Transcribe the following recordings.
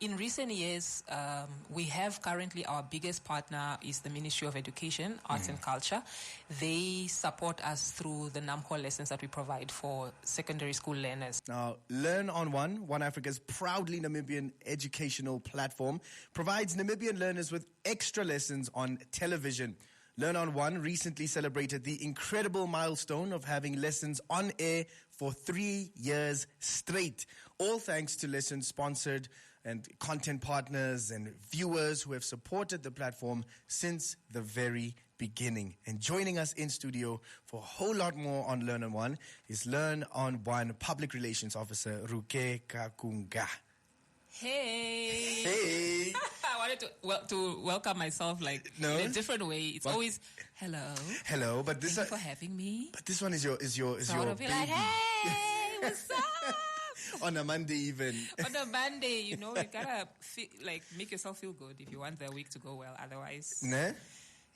in recent years, we have currently our biggest partner is the Ministry of Education, Arts and Culture. They support us through the NAMCO lessons that we provide for secondary school learners. Now, LearnOnOne, OneAfrica's proudly Namibian educational platform, provides Namibian learners with extra lessons on television. LearnOnOne recently celebrated the incredible milestone of having lessons on air for 3 years straight. All thanks to lessons sponsored and content partners and viewers who have supported the platform since the very beginning. And joining us in studio for a whole lot more on LearnOnOne is LearnOnOne Public Relations Officer Rukee Kaakunga. Hey. Hey. I wanted to welcome myself in a different way. It's always hello. Hello, but this Thank you for having me. But this one is your baby. Like, hey, what's up? On a Monday even. On a Monday, you gotta make yourself feel good if you want the week to go well. Otherwise, ne?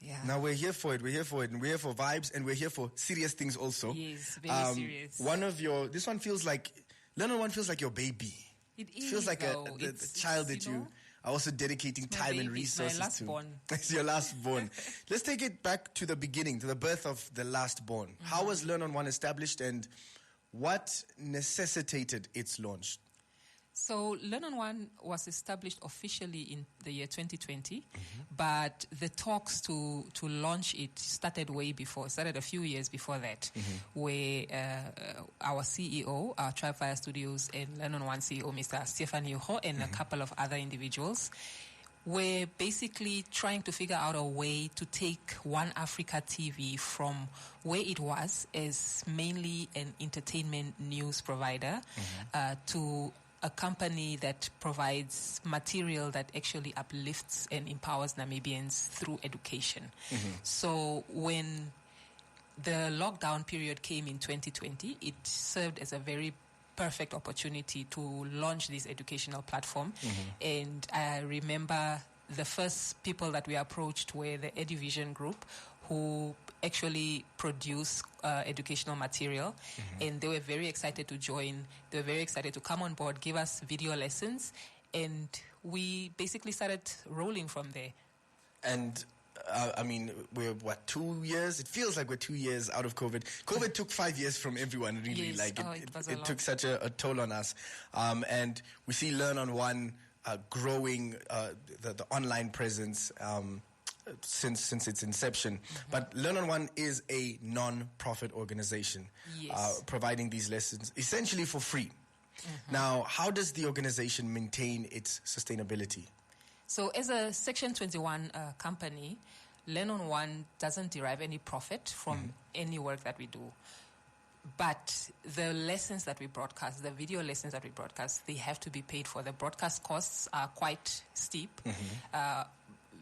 Yeah. Now we're here for it. And we're here for vibes, and we're here for serious things also. Yes, very serious. This one feels like LearnOnOne feels like your baby. It is. Feels like the child that you are also dedicating time and resources to. It's my last born. It's your last born. Let's take it back to the beginning, to the birth of the last born. Mm-hmm. How was LearnOnOne established, and what necessitated its launch? So LearnOnOne was established officially in the year 2020, but the talks to launch it started a few years before that, where our CEO, our Tripefire Studios, and LearnOnOne CEO, Mr. Stefan Yuho, and a couple of other individuals were basically trying to figure out a way to take OneAfrica TV from where it was as mainly an entertainment news provider to a company that provides material that actually uplifts and empowers Namibians through education. So when the lockdown period came in 2020, it served as a very perfect opportunity to launch this educational platform. And I remember the first people that we approached were the Eduvision group, who actually produce educational material, and they were very excited to join. They were very excited to come on board, give us video lessons, and we basically started rolling from there. And we're 2 years? It feels like we're 2 years out of COVID. COVID took 5 years from everyone, really. Yes. It took such a toll on us. And we see LearnOnOne growing the online presence since its inception. But LearnOnOne is a non-profit organization, providing these lessons essentially for free. Now, how does the organization maintain its sustainability? So as a Section 21 company, LearnOnOne doesn't derive any profit from any work that we do. But the lessons that we broadcast, the video lessons that we broadcast, they have to be paid for. The broadcast costs are quite steep.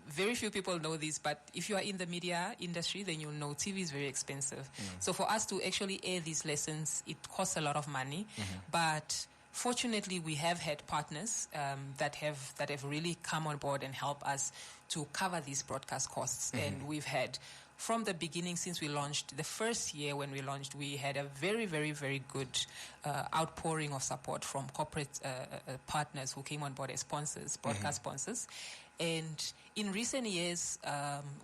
Very few people know this, but if you are in the media industry, then you'll know TV is very expensive. So for us to actually air these lessons, it costs a lot of money. But fortunately, we have had partners that have really come on board and help us to cover these broadcast costs. And we've had, from the beginning, since we launched, the first year when we launched, we had a very, very, very good outpouring of support from corporate partners who came on board as sponsors, broadcast sponsors. And in recent years,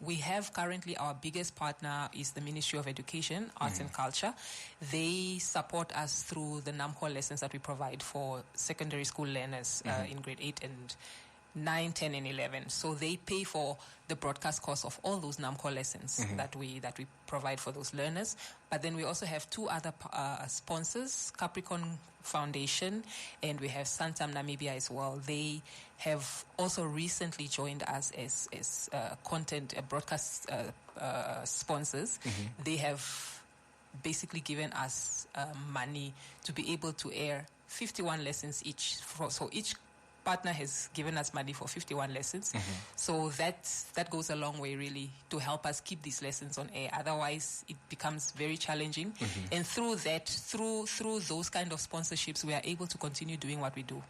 we have currently our biggest partner is the Ministry of Education, Arts and Culture. They support us through the NAMCO lessons that we provide for secondary school learners in grade 8 and 9, 10, and 11. So they pay for the broadcast costs of all those NAMCO lessons that we provide for those learners. But then we also have two other sponsors, Capricorn Foundation, and we have Santam Namibia as well. They have also recently joined us as content broadcast sponsors. They have basically given us money to be able to air 51 lessons each. So each partner has given us money for 51 lessons. So that goes a long way, really, to help us keep these lessons on air. Otherwise, it becomes very challenging. And through that, through those kind of sponsorships, we are able to continue doing what we do.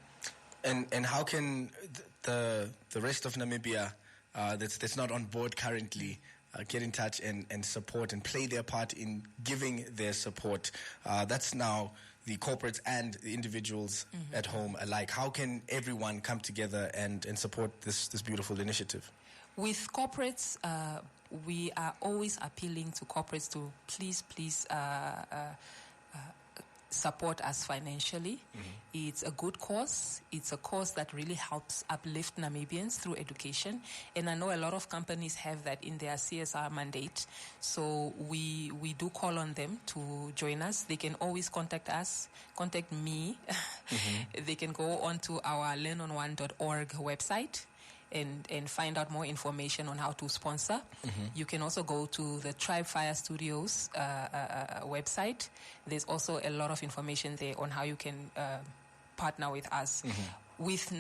And how can the rest of Namibia that's not on board currently get in touch and support and play their part in giving their support? That's now the corporates and the individuals at home alike? How can everyone come together and support this beautiful initiative? With corporates, we are always appealing to corporates to please support us financially. It's a good cause. It's a cause that really helps uplift Namibians through education. And I know a lot of companies have that in their CSR mandate. So we do call on them to join us. They can always contact us, contact me. They can go onto our LearnOnOne.org website and find out more information on how to sponsor. You can also go to the Tribe Fire Studios website. There's also a lot of information there on how you can partner with us. With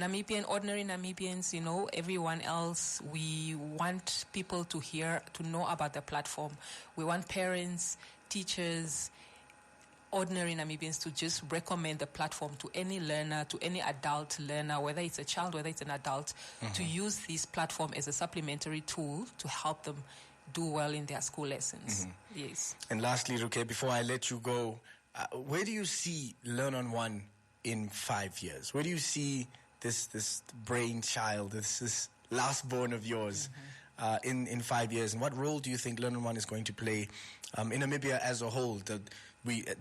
ordinary Namibians, everyone else, we want people to know about the platform. We want parents, teachers, ordinary Namibians to just recommend the platform to any learner, to any adult learner, whether it's a child, whether it's an adult, to use this platform as a supplementary tool to help them do well in their school lessons. Yes. And lastly, Rukee, before I let you go, where do you see LearnOnOne in 5 years? Where do you see this brainchild, this last born of yours in 5 years? And what role do you think LearnOnOne is going to play in Namibia as a whole?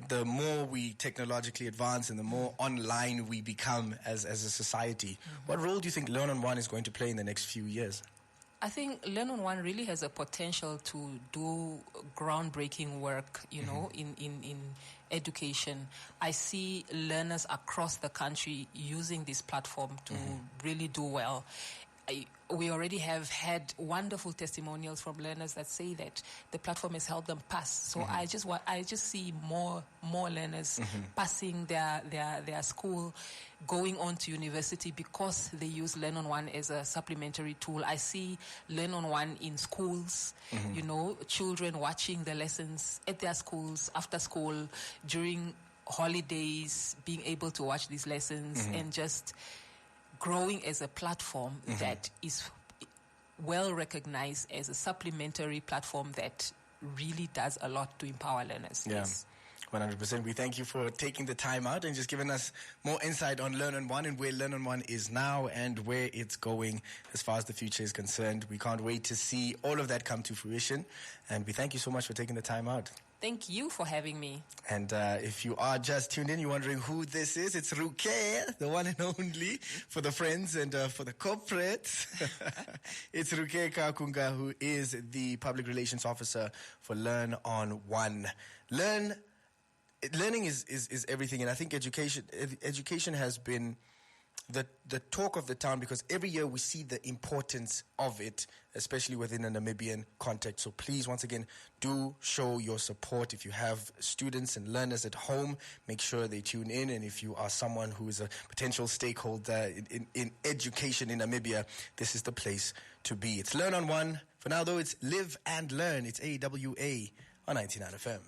The more we technologically advance and the more online we become as a society, what role do you think LearnOnOne is going to play in the next few years? I think LearnOnOne really has a potential to do groundbreaking work, in education. I see learners across the country using this platform to really do well. We already have had wonderful testimonials from learners that say that the platform has helped them pass. So I just see more learners passing their school, going on to university because they use LearnOnOne as a supplementary tool. I see LearnOnOne in schools, children watching the lessons at their schools, after school, during holidays, being able to watch these lessons and just growing as a platform that is well recognized as a supplementary platform that really does a lot to empower learners. Yeah. Yes. 100%. We thank you for taking the time out and just giving us more insight on LearnOnOne and where LearnOnOne is now and where it's going as far as the future is concerned. We can't wait to see all of that come to fruition. And we thank you so much for taking the time out. Thank you for having me. And if you are just tuned in, you're wondering who this is, it's Rukee, the one and only, for the friends and for the corporates. It's Rukee Kaakunga, who is the Public Relations Officer for LearnOnOne. Learning is everything, and I think education has been the talk of the town because every year we see the importance of it, especially within a Namibian context. So please, once again, do show your support. If you have students and learners at home, make sure they tune in. And if you are someone who is a potential stakeholder in education in Namibia, this is the place to be. It's LearnOnOne. For now, though, it's Live and Learn. It's AWA on 99 FM.